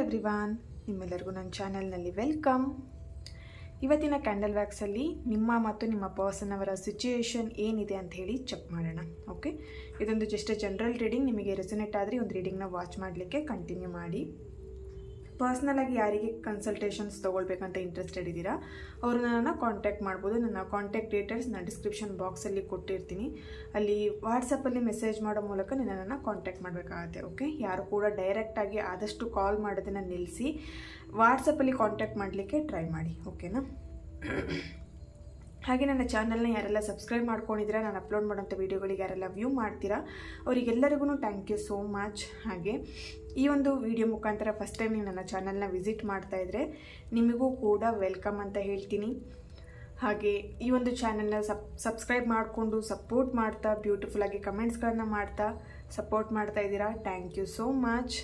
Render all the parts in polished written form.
Everyone, ನಿಮ್ಮೆಲ್ಲರಿಗೂ ನನ್ನ ಚಾನೆಲ್ನಲ್ಲಿ ವೆಲ್ಕಮ್. ಇವತ್ತಿನ ಕ್ಯಾಂಡಲ್ ವ್ಯಾಕ್ಸಲ್ಲಿ ನಿಮ್ಮ ಮತ್ತು ನಿಮ್ಮ ಪರ್ಸನ್ ಅವರ ಸಿಚುಯೇಷನ್ ಏನಿದೆ ಅಂತ ಹೇಳಿ ಚೆಕ್ ಮಾಡೋಣ. ಓಕೆ, ಇದೊಂದು ಜಸ್ಟ್ ಜನರಲ್ ರೀಡಿಂಗ್. ನಿಮಗೆ ರೆಸೊನೇಟ್ ಆದರೆ ಒಂದು ರೀಡಿಂಗ್ನ ವಾಚ್ ಮಾಡಲಿಕ್ಕೆ ಕಂಟಿನ್ಯೂ ಮಾಡಿ. ಪರ್ಸ್ನಲಾಗಿ ಯಾರಿಗೆ ಕನ್ಸಲ್ಟೇಷನ್ಸ್ ತೊಗೊಳ್ಬೇಕಂತ ಇಂಟ್ರೆಸ್ಟೆಡ್ ಇದ್ದೀರಾ ಅವರು ನನ್ನನ್ನು ಕಾಂಟ್ಯಾಕ್ಟ್ ಮಾಡ್ಬೋದು. ನನ್ನ ಕಾಂಟ್ಯಾಕ್ಟ್ ಡೀಟೇಲ್ಸ್ ನಾನು ಡಿಸ್ಕ್ರಿಪ್ಷನ್ ಬಾಕ್ಸಲ್ಲಿ ಕೊಟ್ಟಿರ್ತೀನಿ. ಅಲ್ಲಿ ವಾಟ್ಸಪ್ಪಲ್ಲಿ ಮೆಸೇಜ್ ಮಾಡೋ ಮೂಲಕ ನನ್ನನ್ನು ಕಾಂಟ್ಯಾಕ್ಟ್ ಮಾಡಬೇಕಾಗತ್ತೆ. ಓಕೆ, ಯಾರು ಕೂಡ ಡೈರೆಕ್ಟಾಗಿ ಆದಷ್ಟು ಕಾಲ್ ಮಾಡೋದನ್ನು ನಿಲ್ಲಿಸಿ ವಾಟ್ಸಪ್ಪಲ್ಲಿ ಕಾಂಟ್ಯಾಕ್ಟ್ ಮಾಡಲಿಕ್ಕೆ ಟ್ರೈ ಮಾಡಿ. ಓಕೆನಾ? ಹಾಗೆ ನನ್ನ ಚಾನಲ್ನ ಯಾರೆಲ್ಲ ಸಬ್ಸ್ಕ್ರೈಬ್ ಮಾಡ್ಕೊಂಡಿದ್ದೀರಾ, ನಾನು ಅಪ್ಲೋಡ್ ಮಾಡೋಂಥ ವೀಡಿಯೋಗಳಿಗೆ ಯಾರೆಲ್ಲ ವ್ಯೂ ಮಾಡ್ತೀರಾ ಅವರಿಗೆಲ್ಲರಿಗೂ ಥ್ಯಾಂಕ್ ಯು ಸೋ ಮಚ್. ಹಾಗೆ ಈ ಒಂದು ವಿಡಿಯೋ ಮುಖಾಂತರ ಫಸ್ಟ್ ಟೈಮ್ ನೀವು ನನ್ನ ಚಾನಲ್ನ ವಿಸಿಟ್ ಮಾಡ್ತಾ ಇದ್ದರೆ ನಿಮಗೂ ಕೂಡ ವೆಲ್ಕಮ್ ಅಂತ ಹೇಳ್ತೀನಿ. ಹಾಗೆ ಈ ಒಂದು ಚಾನಲ್ನ ಸಬ್ಸ್ಕ್ರೈಬ್ ಮಾಡಿಕೊಂಡು ಸಪೋರ್ಟ್ ಮಾಡ್ತಾ ಬ್ಯೂಟಿಫುಲ್ಲಾಗಿ ಕಮೆಂಟ್ಸ್ಗಳನ್ನ ಮಾಡ್ತಾ ಸಪೋರ್ಟ್ ಮಾಡ್ತಾ ಇದ್ದೀರಾ. Thank you so much.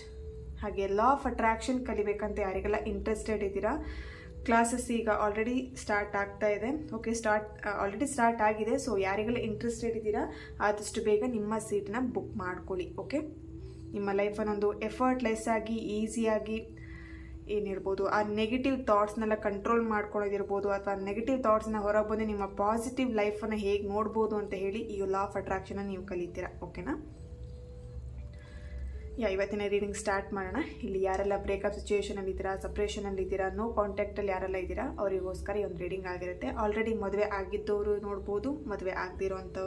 ಹಾಗೆ ಲಾ ಆಫ್ ಅಟ್ರಾಕ್ಷನ್ ಕಲಿಬೇಕಂತ ಯಾರಿಗೆಲ್ಲ ಇಂಟ್ರೆಸ್ಟೆಡ್ ಇದ್ದೀರಾ, ಕ್ಲಾಸಸ್ ಈಗ ಆಲ್ರೆಡಿ ಸ್ಟಾರ್ಟ್ ಆಗ್ತಾ ಇದೆ. ಓಕೆ, ಆಲ್ರೆಡಿ ಸ್ಟಾರ್ಟ್ ಆಗಿದೆ. ಸೊ ಯಾರಿಗೆಲ್ಲ ಇಂಟ್ರೆಸ್ಟೆಡ್ ಇದ್ದೀರಾ ಆದಷ್ಟು ಬೇಗ ನಿಮ್ಮ ಸೀಟನ್ನ ಬುಕ್ ಮಾಡ್ಕೊಳ್ಳಿ. ಓಕೆ, ನಿಮ್ಮ ಲೈಫನ್ನೊಂದು ಎಫರ್ಟ್ಲೆಸ್ ಆಗಿ ಈಸಿಯಾಗಿ ಏನು ಹೇಳ್ಬೋದು, ಆ ನೆಗೆಟಿವ್ ಥಾಟ್ಸ್ನೆಲ್ಲ ಕಂಟ್ರೋಲ್ ಮಾಡ್ಕೊಳ್ಳೋದಿರ್ಬೋದು, ಅಥವಾ ನೆಗೆಟಿವ್ ಥಾಟ್ಸ್ನ ಹೊರಗೆ ಬಂದು ನಿಮ್ಮ ಪಾಸಿಟಿವ್ ಲೈಫನ್ನು ಹೇಗೆ ನೋಡ್ಬೋದು ಅಂತ ಹೇಳಿ ಈ ಲಾ ಆಫ್ ಅಟ್ರಾಕ್ಷನ್ನ ನೀವು ಕಲಿತೀರಾ. ಓಕೆನಾ? ಇವತ್ತಿನ ರೀಡಿಂಗ್ ಸ್ಟಾರ್ಟ್ ಮಾಡೋಣ. ಇಲ್ಲಿ ಯಾರೆಲ್ಲ ಬ್ರೇಕಪ್ ಸಿಚುಯೇಷನಲ್ಲಿ ಇದ್ದೀರಾ, ಸಪ್ರೇಷನಲ್ಲಿ ಇದ್ದೀರಾ, ನೋ ಕಾಂಟ್ಯಾಕ್ಟಲ್ಲಿ ಯಾರೆಲ್ಲ ಇದ್ದೀರಾ ಅವರಿಗೋಸ್ಕರ ಈ ಒಂದು ರೀಡಿಂಗ್ ಆಗಿರುತ್ತೆ. ಆಲ್ರೆಡಿ ಮದುವೆ ಆಗಿದ್ದವರು ನೋಡ್ಬೋದು, ಮದುವೆ ಆಗದಿರೋಂಥ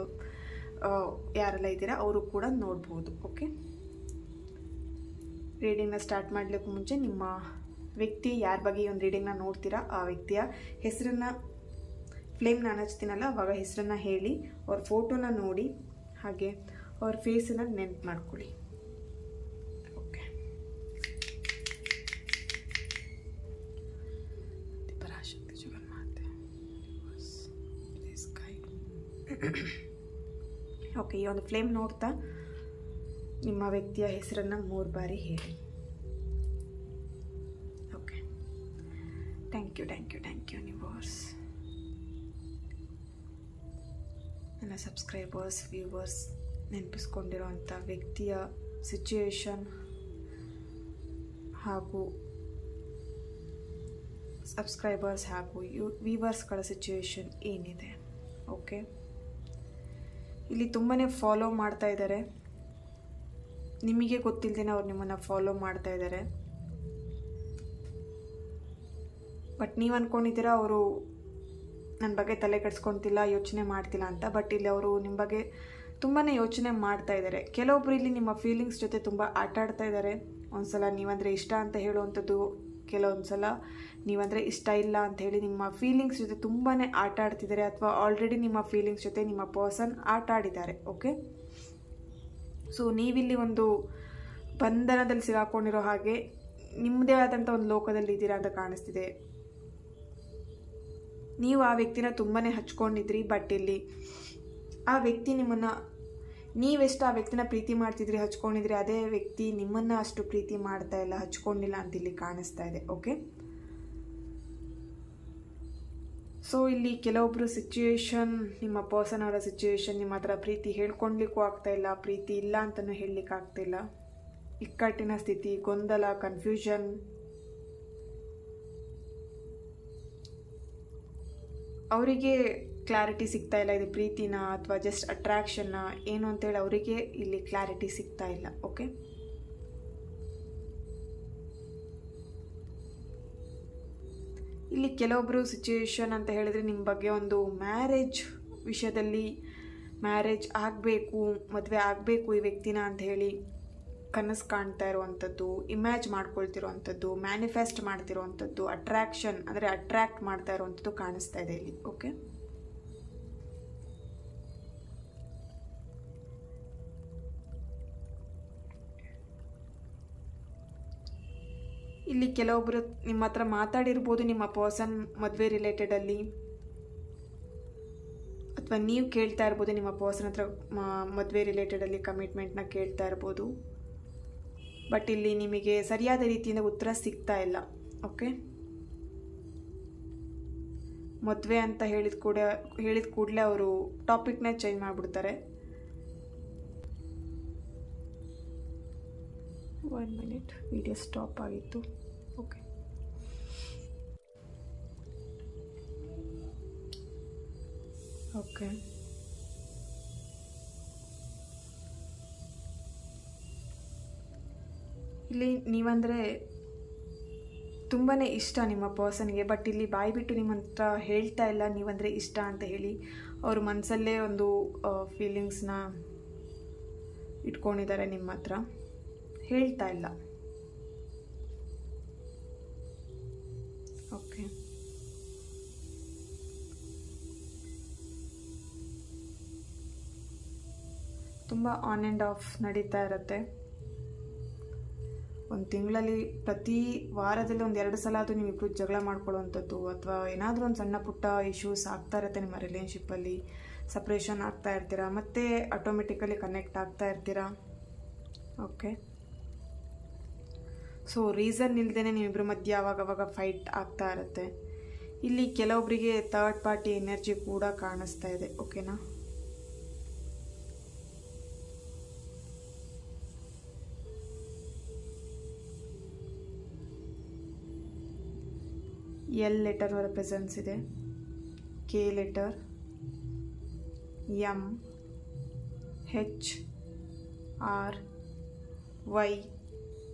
ಯಾರೆಲ್ಲ ಇದ್ದೀರಾ ಅವರು ಕೂಡ ನೋಡ್ಬೋದು. ಓಕೆ, ರೀಡಿಂಗ್ನ ಸ್ಟಾರ್ಟ್ ಮಾಡಲಿಕ್ಕೂ ಮುಂಚೆ ನಿಮ್ಮ ವ್ಯಕ್ತಿ ಯಾರ ಬಗ್ಗೆ ಈ ಒಂದು ರೀಡಿಂಗ್ನ ನೋಡ್ತೀರಾ ಆ ವ್ಯಕ್ತಿಯ ಹೆಸರನ್ನು ಫ್ಲೇಮ್ ನಾನು ಹಚ್ತೀನಲ್ಲ ಅವಾಗ ಹೆಸರನ್ನು ಹೇಳಿ, ಅವ್ರ ಫೋಟೋನ ನೋಡಿ, ಹಾಗೆ ಅವ್ರ ಫೇಸನ್ನು ನೆನ್ಪು ಮಾಡ್ಕೊಳ್ಳಿ. ಓಕೆ, ಈ ಒಂದು ಫ್ಲೇಮ್ ನೋಡ್ತಾ ನಿಮ್ಮ ವ್ಯಕ್ತಿಯ ಹೆಸರನ್ನು 3 ಬಾರಿ ಹೇಳಿ. Okay, thank you universe. ನನ್ನ ಸಬ್ಸ್ಕ್ರೈಬರ್ಸ್, ವ್ಯೂವರ್ಸ್ ನೆನಪಿಸ್ಕೊಂಡಿರೋಂಥ ವ್ಯಕ್ತಿಯ ಸಿಚುಯೇಷನ್ ಹಾಗೂ ಸಬ್ಸ್ಕ್ರೈಬರ್ಸ್ ಹಾಗೂ ವ್ಯೂವರ್ಸ್ಗಳ ಸಿಚುಯೇಷನ್ ಏನಿದೆ. ಓಕೆ, ಇಲ್ಲಿ ತುಂಬಾ ಫಾಲೋ ಮಾಡ್ತಾ ಇದ್ದಾರೆ. ನಿಮಗೆ ಗೊತ್ತಿಲ್ಲದೇನೆ ಅವ್ರು ನಿಮ್ಮನ್ನು ಫಾಲೋ ಮಾಡ್ತಾ ಇದ್ದಾರೆ. ಬಟ್ ನೀವು ಅಂದ್ಕೊಂಡಿದ್ದೀರಾ ಅವರು ನನ್ನ ಬಗ್ಗೆ ತಲೆ ಕೆಡಿಸ್ಕೊತಿಲ್ಲ, ಯೋಚನೆ ಮಾಡ್ತಿಲ್ಲ ಅಂತ. ಬಟ್ ಇಲ್ಲಿ ಅವರು ನಿಮ್ಮ ಬಗ್ಗೆ ತುಂಬಾ ಯೋಚನೆ ಮಾಡ್ತಾ ಇದ್ದಾರೆ. ಕೆಲವೊಬ್ರು ಇಲ್ಲಿ ನಿಮ್ಮ ಫೀಲಿಂಗ್ಸ್ ಜೊತೆ ತುಂಬ ಆಟ ಆಡ್ತಾ ಇದ್ದಾರೆ. ಒಂದ್ಸಲ ನೀವಂದರೆ ಇಷ್ಟ ಅಂತ ಹೇಳುವಂಥದ್ದು, ಕೆಲವೊಂದು ಸಲ ನೀವಂದರೆ ಇಷ್ಟ ಇಲ್ಲ ಅಂತ ಹೇಳಿ ನಿಮ್ಮ ಫೀಲಿಂಗ್ಸ್ ಜೊತೆ ತುಂಬಾ ಆಟ ಆಡ್ತಿದ್ದಾರೆ, ಅಥವಾ ಆಲ್ರೆಡಿ ನಿಮ್ಮ ಫೀಲಿಂಗ್ಸ್ ಜೊತೆ ನಿಮ್ಮ ಪರ್ಸನ್ ಆಟ ಆಡಿದ್ದಾರೆ. ಓಕೆ, ಸೊ ನೀವಿಲ್ಲಿ ಒಂದು ಬಂಧನದಲ್ಲಿ ಸಿಗಾಕೊಂಡಿರೋ ಹಾಗೆ ನಿಮ್ಮದೇ ಆದಂಥ ಒಂದು ಲೋಕದಲ್ಲಿ ಇದ್ದೀರಾ ಅಂತ ಕಾಣಿಸ್ತಿದೆ. ನೀವು ಆ ವ್ಯಕ್ತಿನ ತುಂಬಾ ಹಚ್ಕೊಂಡಿದ್ರಿ. ಬಟ್ ಇಲ್ಲಿ ಆ ವ್ಯಕ್ತಿ ನಿಮ್ಮನ್ನು, ನೀವೆಷ್ಟು ಆ ವ್ಯಕ್ತಿನ ಪ್ರೀತಿ ಮಾಡ್ತಿದ್ರಿ, ಹಚ್ಕೊಂಡಿದ್ರಿ, ಅದೇ ವ್ಯಕ್ತಿ ನಿಮ್ಮನ್ನು ಅಷ್ಟು ಪ್ರೀತಿ ಮಾಡ್ತಾ ಇಲ್ಲ, ಹಚ್ಕೊಂಡಿಲ್ಲ ಅಂತ ಇಲ್ಲಿ ಕಾಣಿಸ್ತಾ ಇದೆ. ಓಕೆ, ಸೊ ಇಲ್ಲಿ ಕೆಲವೊಬ್ಬರು ಸಿಚುಯೇಷನ್, ನಿಮ್ಮ ಪರ್ಸನ್ ಅವರ ಸಿಚುಯೇಷನ್ ನಿಮ್ಮ ಹತ್ರ ಪ್ರೀತಿ ಹೇಳ್ಕೊಳ್ಲಿಕ್ಕೂ ಆಗ್ತಾ ಇಲ್ಲ, ಪ್ರೀತಿ ಇಲ್ಲ ಅಂತಲೂ ಹೇಳಲಿಕ್ಕೆ ಆಗ್ತಾ ಇಲ್ಲ. ಇಕ್ಕಟ್ಟಿನ ಸ್ಥಿತಿ, ಗೊಂದಲ, ಕನ್ಫ್ಯೂಷನ್. ಅವರಿಗೆ ಕ್ಲಾರಿಟಿ ಸಿಗ್ತಾ ಇಲ್ಲ, ಇದು ಪ್ರೀತಿನ ಅಥವಾ ಜಸ್ಟ್ ಅಟ್ರಾಕ್ಷನ್ನ ಏನು ಅಂತೇಳಿ ಅವರಿಗೆ ಇಲ್ಲಿ ಕ್ಲಾರಿಟಿ ಸಿಗ್ತಾ ಇಲ್ಲ. ಓಕೆ, ಇಲ್ಲಿ ಕೆಲವೊಬ್ಬರು ಸಿಚುಯೇಷನ್ ಅಂತ ಹೇಳಿದರೆ ನಿಮ್ಮ ಬಗ್ಗೆ ಒಂದು ಮ್ಯಾರೇಜ್ ವಿಷಯದಲ್ಲಿ, ಮ್ಯಾರೇಜ್ ಆಗಬೇಕು, ಮದುವೆ ಆಗಬೇಕು ಈ ವ್ಯಕ್ತಿನ ಅಂತ ಹೇಳಿ ಕನಸು ಕಾಣ್ತಾ ಇರುವಂಥದ್ದು, ಇಮ್ಯಾಜ್ ಮಾಡ್ಕೊಳ್ತಿರುವಂಥದ್ದು, ಮ್ಯಾನಿಫೆಸ್ಟ್ ಮಾಡ್ತಿರುವಂಥದ್ದು, ಅಟ್ರಾಕ್ಷನ್ ಅಂದರೆ ಅಟ್ರ್ಯಾಕ್ಟ್ ಮಾಡ್ತಾ ಇರುವಂಥದ್ದು ಕಾಣಿಸ್ತಾ ಇದೆ ಇಲ್ಲಿ. ಓಕೆ, ಇಲ್ಲಿ ಕೆಲವೊಬ್ಬರು ನಿಮ್ಮ ಹತ್ರ ಮಾತಾಡಿರ್ಬೋದು, ನಿಮ್ಮ ಪರ್ಸನ್ ಮದುವೆ ರಿಲೇಟೆಡಲ್ಲಿ, ಅಥವಾ ನೀವು ಕೇಳ್ತಾ ಇರ್ಬೋದು ನಿಮ್ಮ ಪರ್ಸನ್ ಹತ್ರ ಮದುವೆ ರಿಲೇಟೆಡಲ್ಲಿ ಕಮಿಟ್ಮೆಂಟ್ನ ಕೇಳ್ತಾ ಇರ್ಬೋದು. ಬಟ್ ಇಲ್ಲಿ ನಿಮಗೆ ಸರಿಯಾದ ರೀತಿಯಿಂದ ಉತ್ತರ ಸಿಗ್ತಾ ಇಲ್ಲ. ಓಕೆ, ಮದುವೆ ಅಂತ ಹೇಳಿದ ಕೂಡಲೇ ಅವರು ಟಾಪಿಕ್ನ ಚೇಂಜ್ ಮಾಡಿಬಿಡ್ತಾರೆ. 1 minute ವಿಡಿಯೋ ಸ್ಟಾಪ್ ಆಗಿತ್ತು. Okay, okay. ಇಲ್ಲಿ ನೀವಂದರೆ ತುಂಬಾ ಇಷ್ಟ ನಿಮ್ಮ ಪರ್ಸನ್ಗೆ, ಬಟ್ ಇಲ್ಲಿ ಬಾಯಿ ಬಿಟ್ಟು ನಿಮ್ಮ ಹತ್ರ ಹೇಳ್ತಾ ಇಲ್ಲ ನೀವಂದರೆ ಇಷ್ಟ ಅಂತ ಹೇಳಿ. ಅವ್ರ ಮನಸ್ಸಲ್ಲೇ ಒಂದು ಫೀಲಿಂಗ್ಸ್ನ ಇಟ್ಕೊಂಡಿದ್ದಾರೆ, ನಿಮ್ಮ ಹತ್ರ ಹೇಳ್ತಾ ಇಲ್ಲ. ಓಕೆ, ತುಂಬ ಆನ್ ಆ್ಯಂಡ್ ಆಫ್ ನಡೀತಾ ಇರುತ್ತೆ. ಒಂದು ತಿಂಗಳಲ್ಲಿ ಪ್ರತಿ ವಾರದಲ್ಲಿ 1-2 ಸಲ ಅದು ನೀವಿಬ್ಬರು ಜಗಳ ಮಾಡ್ಕೊಳ್ಳೋವಂಥದ್ದು, ಅಥವಾ ಏನಾದರೂ ಒಂದು ಸಣ್ಣ ಪುಟ್ಟ ಇಶ್ಯೂಸ್ ಆಗ್ತಾ ಇರುತ್ತೆ ನಿಮ್ಮ ರಿಲೇಷನ್ಶಿಪ್ಪಲ್ಲಿ. ಸಪ್ರೇಷನ್ ಆಗ್ತಾ ಇರ್ತೀರಾ, ಮತ್ತು ಆಟೋಮೆಟಿಕಲಿ ಕನೆಕ್ಟ್ ಆಗ್ತಾ ಇರ್ತೀರಾ. ಓಕೆ, ಸೊ ರೀಸನ್ ಇಲ್ಲದೇ ನೀವಿಬ್ಬರ ಮಧ್ಯೆ ಆವಾಗವಾಗ ಫೈಟ್ ಆಗ್ತಾ ಇರುತ್ತೆ. ಇಲ್ಲಿ ಕೆಲವೊಬ್ಬರಿಗೆ ಥರ್ಡ್ ಪಾರ್ಟಿ ಎನರ್ಜಿ ಕೂಡ ಕಾಣಿಸ್ತಾ ಇದೆ. ಓಕೆನಾ? L ಲೆಟರ್ ಅವರ ಪ್ರೆಸೆನ್ಸ್ ಇದೆ, K letter, M, H, R, Y,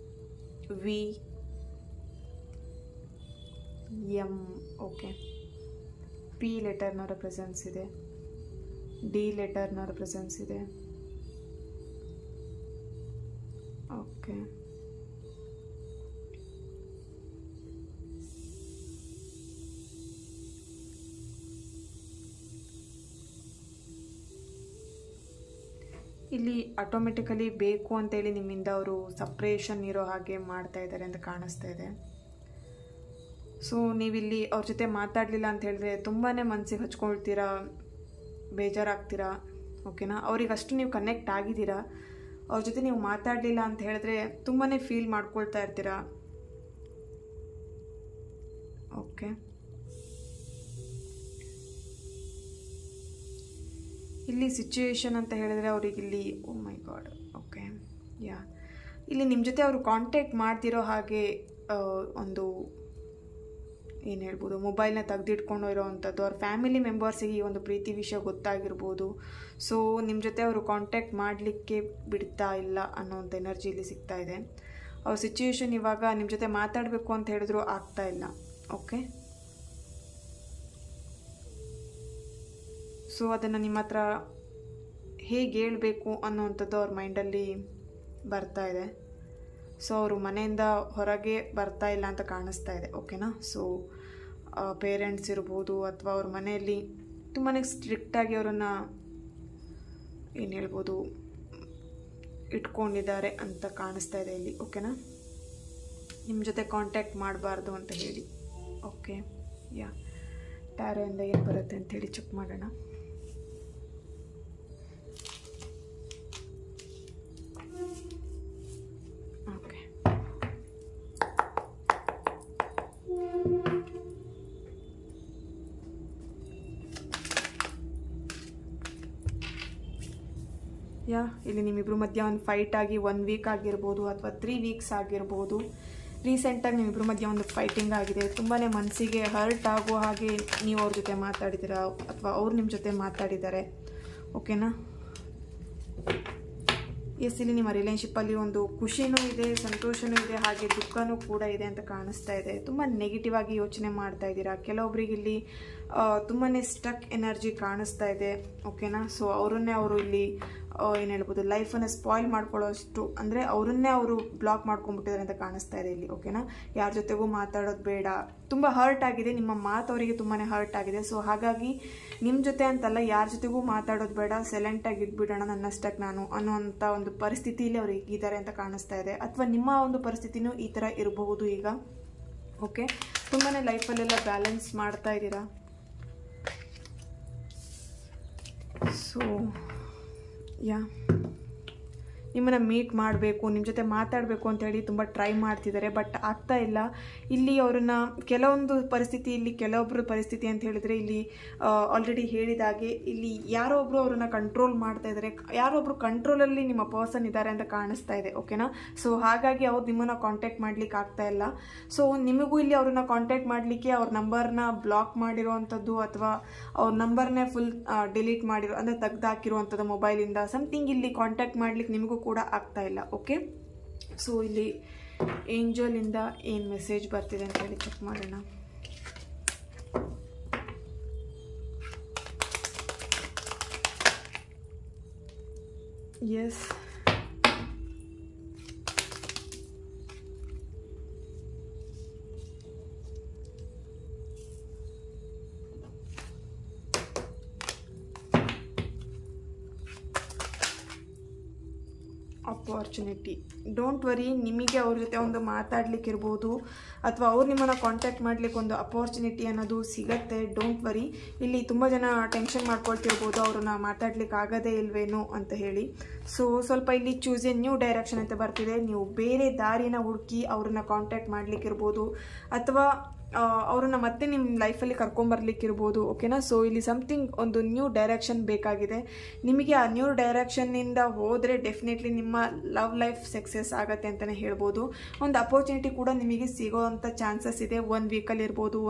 V, M. Okay, P ಲೆಟರ್ನವರ ಪ್ರೆಸೆನ್ಸ್ ಇದೆ, D ಲೆಟರ್ನವರ ಪ್ರೆಸೆನ್ಸ್ ಇದೆ. ಓಕೆ, ಇಲ್ಲಿ ಆಟೋಮೆಟಿಕಲಿ ಬೇಕು ಅಂತೇಳಿ ನಿಮ್ಮಿಂದ ಅವರು ಸಪ್ರೇಷನ್ ಇರೋ ಹಾಗೆ ಮಾಡ್ತಾ ಇದ್ದಾರೆ ಅಂತ ಕಾಣಿಸ್ತಾ ಇದೆ. ಸೊ ನೀವಿಲ್ಲಿ ಅವ್ರ ಜೊತೆ ಮಾತಾಡಲಿಲ್ಲ ಅಂತ ಹೇಳಿದ್ರೆ ತುಂಬಾ ಮನಸ್ಸಿಗೆ ಹಚ್ಕೊಳ್ತೀರಾ, ಬೇಜಾರಾಗ್ತೀರಾ. ಓಕೆನಾ? ಅವ್ರಿಗಷ್ಟು ನೀವು ಕನೆಕ್ಟ್ ಆಗಿದ್ದೀರಾ. ಅವ್ರ ಜೊತೆ ನೀವು ಮಾತಾಡಲಿಲ್ಲ ಅಂತ ಹೇಳಿದ್ರೆ ತುಂಬಾ ಫೀಲ್ ಮಾಡ್ಕೊಳ್ತಾ ಇರ್ತೀರಾ. ಓಕೆ, ಇಲ್ಲಿ ಸಿಚುವೇಶನ್ ಅಂತ ಹೇಳಿದ್ರೆ ಅವ್ರಿಗೆ ಇಲ್ಲಿ ಓ ಮೈ ಗಾಡ್. ಓಕೆ, ಯಾ, ಇಲ್ಲಿ ನಿಮ್ಮ ಜೊತೆ ಅವರು ಕಾಂಟ್ಯಾಕ್ಟ್ ಮಾಡ್ತಿರೋ ಹಾಗೆ ಒಂದು ಏನು ಹೇಳ್ಬೋದು, ಮೊಬೈಲ್ನ ತೆಗೆದಿಟ್ಕೊಂಡು ಇರೋವಂಥದ್ದು. ಅವ್ರ ಫ್ಯಾಮಿಲಿ ಮೆಂಬರ್ಸಿಗೆ ಈ ಒಂದು ಪ್ರೀತಿ ವಿಷಯ ಗೊತ್ತಾಗಿರ್ಬೋದು. ಸೊ ನಿಮ್ಮ ಜೊತೆ ಅವರು ಕಾಂಟ್ಯಾಕ್ಟ್ ಮಾಡಲಿಕ್ಕೆ ಬಿಡ್ತಾ ಇಲ್ಲ ಅನ್ನೋವಂಥ ಎನರ್ಜಿ ಇಲ್ಲಿ ಸಿಗ್ತಾ ಇದೆ. ಅವ್ರ ಸಿಚುವೇಶನ್ ಇವಾಗ ನಿಮ್ಮ ಜೊತೆ ಮಾತಾಡಬೇಕು ಅಂತ ಹೇಳಿದ್ರು ಆಗ್ತಾ ಇಲ್ಲ. ಓಕೆ, ಸೊ ಅದನ್ನು ನಿಮ್ಮ ಹತ್ರ ಹೇಗೆ ಹೇಳಬೇಕು ಅನ್ನೋವಂಥದ್ದು ಅವ್ರ ಮೈಂಡಲ್ಲಿ ಬರ್ತಾ ಇದೆ. ಸೊ ಅವರು ಮನೆಯಿಂದ ಹೊರಗೆ ಬರ್ತಾ ಇಲ್ಲ ಅಂತ ಕಾಣಿಸ್ತಾ ಇದೆ. ಓಕೆನಾ? ಸೊ ಪೇರೆಂಟ್ಸ್ ಇರ್ಬೋದು, ಅಥವಾ ಅವ್ರ ಮನೆಯಲ್ಲಿ ತುಂಬಾ ಸ್ಟ್ರಿಕ್ಟಾಗಿ ಅವರನ್ನು ಏನು ಹೇಳ್ಬೋದು ಇಟ್ಕೊಂಡಿದ್ದಾರೆ ಅಂತ ಕಾಣಿಸ್ತಾ ಇದೆ ಇಲ್ಲಿ. ಓಕೆನಾ? ನಿಮ್ಮ ಜೊತೆ ಕಾಂಟ್ಯಾಕ್ಟ್ ಮಾಡಬಾರ್ದು ಅಂತ ಹೇಳಿ. ಓಕೆ, ಯಾ, ಟ್ಯಾರೋಯಿಂದ ಏನು ಬರುತ್ತೆ ಅಂಥೇಳಿ ಚೆಕ್ ಮಾಡೋಣ. ಓಕೆ, ಯಾ, ಇಲ್ಲಿ ನಿಮ್ಮಿಬ್ಬರು ಮಧ್ಯ ಒಂದು ಫೈಟ್ ಆಗಿ 1 ವೀಕ್ ಆಗಿರ್ಬೋದು, ಅಥವಾ 3 ವೀಕ್ಸ್ ಆಗಿರ್ಬೋದು. ರೀಸೆಂಟಾಗಿ ನಿಮ್ಮಿಬ್ಬರ ಮಧ್ಯೆ ಒಂದು ಫೈಟಿಂಗ್ ಆಗಿದೆ. ತುಂಬಾ ಮನಸ್ಸಿಗೆ ಹರ್ಟ್ ಆಗೋ ಹಾಗೆ ನೀವು ಅವ್ರ ಜೊತೆ ಮಾತಾಡಿದ್ದೀರಾ, ಅಥವಾ ಅವ್ರು ನಿಮ್ಮ ಜೊತೆ ಮಾತಾಡಿದ್ದಾರೆ. ಓಕೆನಾ? ಎಸ್, ಇಲ್ಲಿ ನಿಮ್ಮ ರಿಲೇಷನ್ಶಿಪ್ಪಲ್ಲಿ ಒಂದು ಖುಷಿನೂ ಇದೆ, ಸಂತೋಷನೂ ಇದೆ, ಹಾಗೆ ದುಃಖನೂ ಕೂಡ ಇದೆ ಅಂತ ಕಾಣಿಸ್ತಾ ಇದೆ. ತುಂಬ ನೆಗೆಟಿವ್ ಆಗಿ ಯೋಚನೆ ಮಾಡ್ತಾ ಇದ್ದೀರಾ. ಕೆಲವೊಬ್ರಿಗೆ ಇಲ್ಲಿ ತುಂಬಾ ಸ್ಟಕ್ ಎನರ್ಜಿ ಕಾಣಿಸ್ತಾ ಇದೆ. ಓಕೆನಾ? ಸೊ ಅವರನ್ನೇ ಅವರು ಇಲ್ಲಿ ಏನು ಹೇಳ್ಬೋದು, ಲೈಫನ್ನು ಸ್ಪಾಯ್ಲ್ ಮಾಡ್ಕೊಳ್ಳೋಷ್ಟು, ಅಂದರೆ ಅವರನ್ನೇ ಅವರು ಬ್ಲಾಕ್ ಮಾಡ್ಕೊಂಡ್ಬಿಟ್ಟಿದ್ದಾರೆ ಅಂತ ಕಾಣಿಸ್ತಾ ಇದೆ ಇಲ್ಲಿ. ಓಕೆನಾ? ಯಾರ ಜೊತೆಗೂ ಮಾತಾಡೋದು ಬೇಡ. ತುಂಬ ಹರ್ಟ್ ಆಗಿದೆ, ನಿಮ್ಮ ಮಾತು ಅವರಿಗೆ ತುಂಬಾ ಹರ್ಟ್ ಆಗಿದೆ. ಸೊ ಹಾಗಾಗಿ ನಿಮ್ಮ ಜೊತೆ ಅಂತಲ್ಲ, ಯಾರ ಜೊತೆಗೂ ಮಾತಾಡೋದು ಬೇಡ, ಸೈಲೆಂಟಾಗಿ ಇದ್ಬಿಡೋಣ ನನ್ನಷ್ಟಕ್ಕೆ ನಾನು ಅನ್ನೋವಂಥ ಒಂದು ಪರಿಸ್ಥಿತಿಯಲ್ಲಿ ಅವ್ರು ಇದ್ದಾರೆ ಅಂತ ಕಾಣಿಸ್ತಾ ಇದೆ. ಅಥವಾ ನಿಮ್ಮ ಒಂದು ಪರಿಸ್ಥಿತಿನೂ ಈ ಥರ ಇರಬಹುದು ಈಗ. ಓಕೆ, ತುಂಬಾ ಲೈಫಲ್ಲೆಲ್ಲ ಬ್ಯಾಲೆನ್ಸ್ ಮಾಡ್ತಾ ಇದ್ದೀರಾ. ಸೊ ಯಾ, ನಿಮ್ಮನ್ನು ಮೀಟ್ ಮಾಡಬೇಕು, ನಿಮ್ಮ ಜೊತೆ ಮಾತಾಡಬೇಕು ಅಂತೇಳಿ ತುಂಬ ಟ್ರೈ ಮಾಡ್ತಿದ್ದಾರೆ. ಬಟ್ ಆಗ್ತಾ ಇಲ್ಲ. ಇಲ್ಲಿ ಅವ್ರನ್ನ ಕೆಲವೊಂದು ಪರಿಸ್ಥಿತಿಯಲ್ಲಿ, ಕೆಲವೊಬ್ಬರ ಪರಿಸ್ಥಿತಿ ಅಂತ ಹೇಳಿದರೆ ಇಲ್ಲಿ ಆಲ್ರೆಡಿ ಹೇಳಿದಾಗೆ ಇಲ್ಲಿ ಯಾರೋ ಒಬ್ಬರು ಅವ್ರನ್ನ ಕಂಟ್ರೋಲ್ ಮಾಡ್ತಾ ಇದ್ದಾರೆ, ಯಾರೋ ಒಬ್ಬರು ಕಂಟ್ರೋಲಲ್ಲಿ ನಿಮ್ಮ ಪರ್ಸನ್ ಇದ್ದಾರೆ ಅಂತ ಕಾಣಿಸ್ತಾ ಇದೆ. ಓಕೆನಾ? ಸೊ ಹಾಗಾಗಿ ಅವ್ರು ನಿಮ್ಮನ್ನು ಕಾಂಟ್ಯಾಕ್ಟ್ ಮಾಡ್ಲಿಕ್ಕೆ ಆಗ್ತಾ ಇಲ್ಲ. ಸೊ ನಿಮಗೂ ಇಲ್ಲಿ ಅವ್ರನ್ನ ಕಾಂಟ್ಯಾಕ್ಟ್ ಮಾಡಲಿಕ್ಕೆ ಅವ್ರ ನಂಬರ್ನ ಬ್ಲಾಕ್ ಮಾಡಿರುವಂಥದ್ದು ಅಥವಾ ಅವ್ರ ನಂಬರ್ನೇ ಫುಲ್ ಡಿಲೀಟ್ ಮಾಡಿರೋ ಅಂದರೆ ತೆಗೆದಾಕಿರುವಂಥದ್ದು ಮೊಬೈಲಿಂದ ಸಮಥಿಂಗ್ ಇಲ್ಲಿ ಕಾಂಟ್ಯಾಕ್ಟ್ ಮಾಡ್ಲಿಕ್ಕೆ ನಿಮಗೂ ಕೂಡ ಆಗ್ತಾ ಇಲ್ಲ. ಓಕೆ, ಸೊ ಇಲ್ಲಿ ಏಂಜಲಿಂದ ಏನು ಮೆಸೇಜ್ ಬರ್ತಿದೆ ಅಂತ ಹೇಳಿ ಚೆಕ್ ಮಾಡೋಣ. S, opportunity. ಡೋಂಟ್ ವರಿ, ನಿಮಗೆ ಅವ್ರ ಜೊತೆ ಒಂದು ಮಾತಾಡ್ಲಿಕ್ಕೆ ಇರ್ಬೋದು ಅಥವಾ ಅವ್ರು ನಿಮ್ಮನ್ನು ಕಾಂಟ್ಯಾಕ್ಟ್ ಮಾಡ್ಲಿಕ್ಕೆ ಒಂದು ಅಪಾರ್ಚುನಿಟಿ ಅನ್ನೋದು ಸಿಗತ್ತೆ. Don't worry. ಇಲ್ಲಿ ತುಂಬ ಜನ ಟೆನ್ಷನ್ ಮಾಡ್ಕೊಳ್ತಿರ್ಬೋದು, ಅವ್ರನ್ನ ಮಾತಾಡ್ಲಿಕ್ಕೆ ಆಗದೇ ಇಲ್ವೇನೋ ಅಂತ ಹೇಳಿ. ಸೊ ಸ್ವಲ್ಪ ಇಲ್ಲಿ ಚೂಸ್ ಎ ನ್ಯೂ ಡೈರೆಕ್ಷನ್ ಅಂತ ಬರ್ತಿದೆ. ನೀವು ಬೇರೆ ದಾರಿನ ಹುಡುಕಿ ಅವ್ರನ್ನ ಕಾಂಟ್ಯಾಕ್ಟ್ ಮಾಡ್ಲಿಕ್ಕಿರ್ಬೋದು ಅಥವಾ ಅವ್ರನ್ನ ಮತ್ತೆ ನಿಮ್ಮ ಲೈಫಲ್ಲಿ ಕರ್ಕೊಂಬರ್ಲಿಕ್ಕಿರ್ಬೋದು. ಓಕೆನಾ? ಸೊ ಇಲ್ಲಿ ಸಮಥಿಂಗ್ ಒಂದು ನ್ಯೂ ಡೈರೆಕ್ಷನ್ ಬೇಕಾಗಿದೆ ನಿಮಗೆ. ಆ ನ್ಯೂ ಡೈರೆಕ್ಷನ್ನಿಂದ ಹೋದರೆ ಡೆಫಿನೆಟ್ಲಿ ನಿಮ್ಮ ಲವ್ ಲೈಫ್ ಸಕ್ಸಸ್ ಆಗುತ್ತೆ ಅಂತಲೇ ಹೇಳ್ಬೋದು. ಒಂದು ಅಪರ್ಚುನಿಟಿ ಕೂಡ ನಿಮಗೆ ಸಿಗೋವಂಥ ಚಾನ್ಸಸ್ ಇದೆ. 1 ವೀಕಲ್ಲಿ ಇರ್ಬೋದು,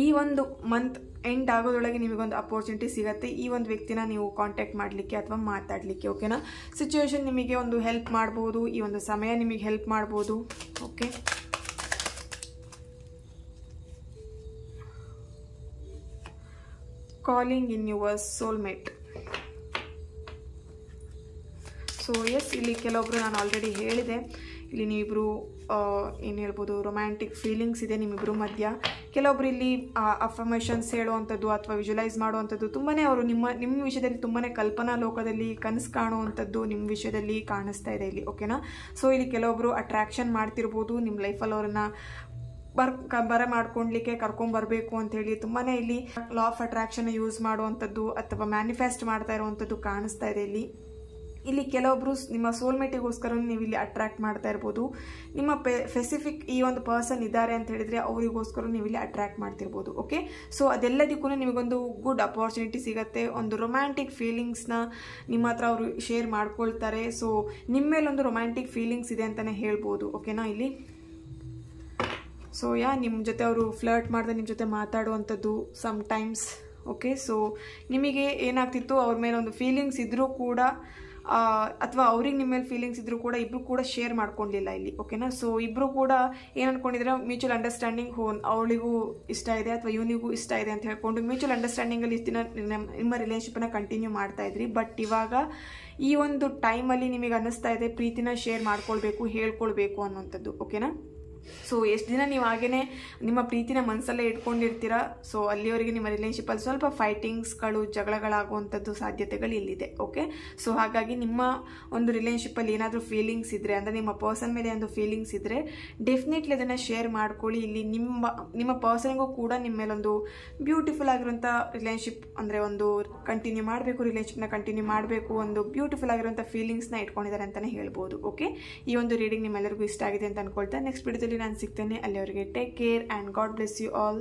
ಈ ಒಂದು ಮಂತ್ ಎಂಡ್ ಆಗೋದ್ರೊಳಗೆ ನಿಮಗೊಂದು ಅಪರ್ಚುನಿಟಿ ಸಿಗುತ್ತೆ ಈ ಒಂದು ವ್ಯಕ್ತಿನ ನೀವು ಕಾಂಟ್ಯಾಕ್ಟ್ ಮಾಡಲಿಕ್ಕೆ ಅಥವಾ ಮಾತಾಡಲಿಕ್ಕೆ. ಓಕೆನಾ? ಸಿಚುವೇಶನ್ ನಿಮಗೆ ಒಂದು ಹೆಲ್ಪ್ ಮಾಡ್ಬೋದು, ಈ ಒಂದು ಸಮಯ ನಿಮಗೆ ಹೆಲ್ಪ್ ಮಾಡ್ಬೋದು. Okay, calling in your soulmate. So yes, ಇಲ್ಲಿ ಕೆಲವೊಬ್ರು ನಾನು ಆಲ್ರೆಡಿ ಹೇಳಿದೆ, ಇಲ್ಲಿ ನೀವಿಬ್ಬರು ಏನು ಹೇಳ್ಬೋದು, ರೊಮ್ಯಾಂಟಿಕ್ ಫೀಲಿಂಗ್ಸ್ ಇದೆ ನಿಮ್ಮಿಬ್ಬರು ಮಧ್ಯ. ಕೆಲವೊಬ್ರು ಇಲ್ಲಿ ಅಫರ್ಮೇಷನ್ಸ್ ಹೇಳುವಂಥದ್ದು ಅಥವಾ ವಿಜುವಲೈಸ್ ಮಾಡುವಂಥದ್ದು ತುಂಬಾ ಅವರು ನಿಮ್ಮ ವಿಷಯದಲ್ಲಿ ತುಂಬಾ ಕಲ್ಪನಾ ಲೋಕದಲ್ಲಿ ಕನಸು ಕಾಣುವಂಥದ್ದು ನಿಮ್ಮ ವಿಷಯದಲ್ಲಿ ಕಾಣಿಸ್ತಾ ಇದೆ ಇಲ್ಲಿ. ಓಕೆನಾ? ಸೊ ಇಲ್ಲಿ ಕೆಲವೊಬ್ರು ಅಟ್ರಾಕ್ಷನ್ ಮಾಡ್ತಿರ್ಬೋದು, ನಿಮ್ಮ ಲೈಫಲ್ಲಿ ಅವ್ರನ್ನ ಬರ ಮಾಡ್ಕೊಳ್ಲಿಕ್ಕೆ ಕರ್ಕೊಂಬರ್ಬೇಕು ಅಂಥೇಳಿ ತುಂಬಾ ಇಲ್ಲಿ ಲಾ ಆಫ್ ಅಟ್ರಾಕ್ಷನ್ ಯೂಸ್ ಮಾಡುವಂಥದ್ದು ಅಥವಾ ಮ್ಯಾನಿಫೆಸ್ಟ್ ಮಾಡ್ತಾ ಇರುವಂಥದ್ದು ಕಾಣಿಸ್ತಾ ಇದೆ ಇಲ್ಲಿ ಕೆಲವೊಬ್ರು ನಿಮ್ಮ ಸೋಲ್ಮೇಟಿಗೋಸ್ಕರ ನೀವು ಇಲ್ಲಿ ಅಟ್ರಾಕ್ಟ್ ಮಾಡ್ತಾ ಇರ್ಬೋದು. ನಿಮ್ಮ ಸ್ಪೆಸಿಫಿಕ್ ಈ ಒಂದು ಪರ್ಸನ್ ಇದ್ದಾರೆ ಅಂತ ಹೇಳಿದ್ರೆ ಅವರಿಗೋಸ್ಕರ ನೀವು ಇಲ್ಲಿ ಅಟ್ರಾಕ್ಟ್ ಮಾಡ್ತಿರ್ಬೋದು. ಓಕೆ, ಸೊ ಅದೆಲ್ಲದಕ್ಕೂ ನಿಮಗೊಂದು ಗುಡ್ ಅಪಾರ್ಚುನಿಟಿ ಸಿಗುತ್ತೆ. ಒಂದು ರೊಮ್ಯಾಂಟಿಕ್ ಫೀಲಿಂಗ್ಸ್ನ ನಿಮ್ಮ ಹತ್ರ ಅವರು ಶೇರ್ ಮಾಡ್ಕೊಳ್ತಾರೆ. ಸೊ ನಿಮ್ಮ ಮೇಲೊಂದು ರೊಮ್ಯಾಂಟಿಕ್ ಫೀಲಿಂಗ್ಸ್ ಇದೆ ಅಂತಲೇ ಹೇಳ್ಬೋದು. ಓಕೆನಾ? ಇಲ್ಲಿ ಸೊ ನಿಮ್ಮ ಜೊತೆ ಅವರು ಫ್ಲರ್ಟ್ ಮಾಡಿದ್ರೆ ನಿಮ್ಮ ಜೊತೆ ಮಾತಾಡುವಂಥದ್ದು ಸಮ್ಟೈಮ್ಸ್. ಓಕೆ, ಸೊ ನಿಮಗೆ ಏನಾಗ್ತಿತ್ತು, ಅವ್ರ ಮೇಲೆ ಒಂದು ಫೀಲಿಂಗ್ಸ್ ಇದ್ದರೂ ಕೂಡ ಅಥವಾ ಅವ್ರಿಗೆ ನಿಮ್ಮ ಮೇಲೆ ಫೀಲಿಂಗ್ಸ್ ಇದ್ದರೂ ಕೂಡ ಇಬ್ಬರು ಕೂಡ ಶೇರ್ ಮಾಡ್ಕೊಂಡಿಲ್ಲ ಇಲ್ಲಿ. ಓಕೆನಾ? ಸೊ ಇಬ್ಬರು ಕೂಡ ಏನು ಅಂದ್ಕೊಂಡಿದ್ರೆ ಮ್ಯೂಚುವಲ್ ಅಂಡರ್ಸ್ಟ್ಯಾಂಡಿಂಗ್ ಅವಳಿಗೂ ಇಷ್ಟ ಇದೆ ಅಥವಾ ಇವನಿಗೂ ಇಷ್ಟ ಇದೆ ಅಂತ ಹೇಳ್ಕೊಂಡು ಮ್ಯೂಚುವಲ್ ಅಂಡರ್ಸ್ಟ್ಯಾಂಡಿಂಗಲ್ಲಿ ಇಷ್ಟು ದಿನ ನಿಮ್ಮ ರಿಲೇಷನ್ಶಿಪ್ನ ಕಂಟಿನ್ಯೂ ಮಾಡ್ತಾ ಇದ್ರಿ. ಬಟ್ ಇವಾಗ ಈ ಒಂದು ಟೈಮಲ್ಲಿ ನಿಮಗೆ ಅನ್ನಿಸ್ತಾ ಇದೆ ಪ್ರೀತಿನ ಶೇರ್ ಮಾಡ್ಕೊಳ್ಬೇಕು, ಹೇಳ್ಕೊಳ್ಬೇಕು ಅನ್ನೋಂಥದ್ದು. ಓಕೆನಾ? ಸೊ ಎಷ್ಟು ದಿನ ನೀವು ಹಾಗೇ ನಿಮ್ಮ ಪ್ರೀತಿನ ಮನಸ್ಸಲ್ಲೇ ಇಟ್ಕೊಂಡಿರ್ತೀರಾ. ಸೊ ಅಲ್ಲಿವರೆಗೆ ನಿಮ್ಮ ರಿಲೇಷನ್ಶಿಪ್ಪಲ್ಲಿ ಸ್ವಲ್ಪ ಫೈಟಿಂಗ್ಸ್ಗಳು, ಜಗಳಗಳಾಗುವಂಥದ್ದು ಸಾಧ್ಯತೆಗಳು ಇಲ್ಲಿದೆ. ಓಕೆ, ಸೊ ಹಾಗಾಗಿ ನಿಮ್ಮ ಒಂದು ರಿಲೇಷನ್ಶಿಪ್ಪಲ್ಲಿ ಏನಾದರೂ ಫೀಲಿಂಗ್ಸ್ ಇದ್ದರೆ, ಅಂದರೆ ನಿಮ್ಮ ಪರ್ಸನ್ ಮೇಲೆ ಒಂದು ಫೀಲಿಂಗ್ಸ್ ಇದ್ದರೆ ಡೆಫಿನೆಟ್ಲಿ ಅದನ್ನು ಶೇರ್ ಮಾಡ್ಕೊಳ್ಳಿ. ಇಲ್ಲಿ ನಿಮ್ಮ ಪರ್ಸನ್ಗೂ ಕೂಡ ನಿಮ್ಮ ಮೇಲೊಂದು ಬ್ಯೂಟಿಫುಲ್ ಆಗಿರುವಂಥ ರಿಲೇಷನ್ಶಿಪ್, ಅಂದರೆ ಒಂದು ಕಂಟಿನ್ಯೂ ಮಾಡಬೇಕು, ರಿಲೇಷನ್ಶಿಪ್ನ ಕಂಟಿನ್ಯೂ ಮಾಡಬೇಕು, ಒಂದು ಬ್ಯೂಟಿಫುಲ್ ಆಗಿರುವಂಥ ಫೀಲಿಂಗ್ಸ್ನ ಇಟ್ಕೊಂಡಿದ್ದಾರೆ ಅಂತಲೇ ಹೇಳ್ಬೋದು. ಓಕೆ, ಈ ಒಂದು ರೀಡಿಂಗ್ ನಿಮ್ಮೆಲ್ಲರಿಗೂ ಇಷ್ಟ ಆಗಿದೆ ಅಂತ ಅನ್ಕೊಳ್ತಾ ನೆಕ್ಸ್ಟ್ ವಿಡಿಯೋದಲ್ಲಿ ನಾನು ಸಿಗ್ತೇನೆ. ಅಲ್ಲಿವರೆಗೆ take care and God bless you all.